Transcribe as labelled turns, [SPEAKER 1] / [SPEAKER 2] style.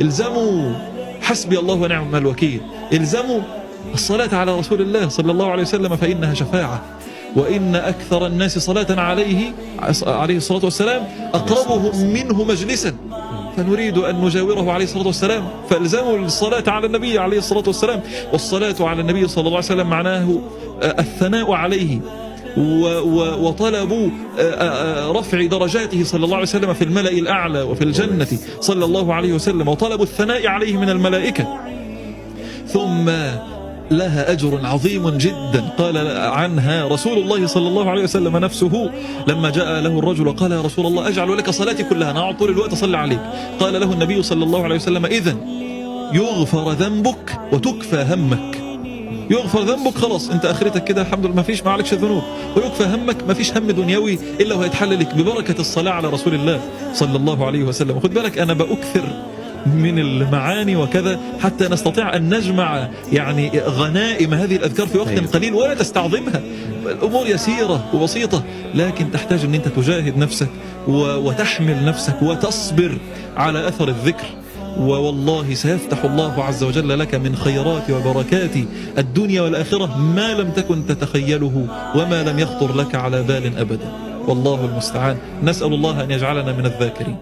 [SPEAKER 1] الزموا حسبي الله ونعم الوكيل، الزموا الصلاة على رسول الله صلى الله عليه وسلم فإنها شفاعة، وإن أكثر الناس صلاة عليه الصلاة والسلام أقربهم منه مجلسا، فنريد أن نجاوره عليه الصلاة والسلام، فالزموا الصلاة على النبي عليه الصلاة والسلام. والصلاة على النبي صلى الله عليه وسلم معناه الثناء عليه وطلب رفع درجاته صلى الله عليه وسلم في الملأ الأعلى وفي الجنة صلى الله عليه وسلم، وطلب الثناء عليه من الملائكة. ثم لها أجر عظيم جدا قال عنها رسول الله صلى الله عليه وسلم نفسه لما جاء له الرجل قال يا رسول الله أجعل لك صلاتي كلها، أنا أقعد طول الوقت أصلي عليك. قال له النبي صلى الله عليه وسلم إذن يغفر ذنبك وتكفى همك. يغفر ذنبك خلاص انت اخرتك كده الحمد لله ما فيش، ما عليكش ذنوب، ويكفى همك، ما فيش هم دنيوي الا وهيتحل لك ببركه الصلاه على رسول الله صلى الله عليه وسلم. خد بالك انا باكثر من المعاني وكذا حتى نستطيع ان نجمع يعني غنائم هذه الاذكار في وقت قليل ولا تستعظمها. الامور يسيره وبسيطه، لكن تحتاج ان انت تجاهد نفسك وتحمل نفسك وتصبر على اثر الذكر، والله سيفتح الله عز وجل لك من خيرات وبركات الدنيا والآخرة ما لم تكن تتخيله وما لم يخطر لك على بال أبدا. والله المستعان، نسأل الله أن يجعلنا من الذاكرين.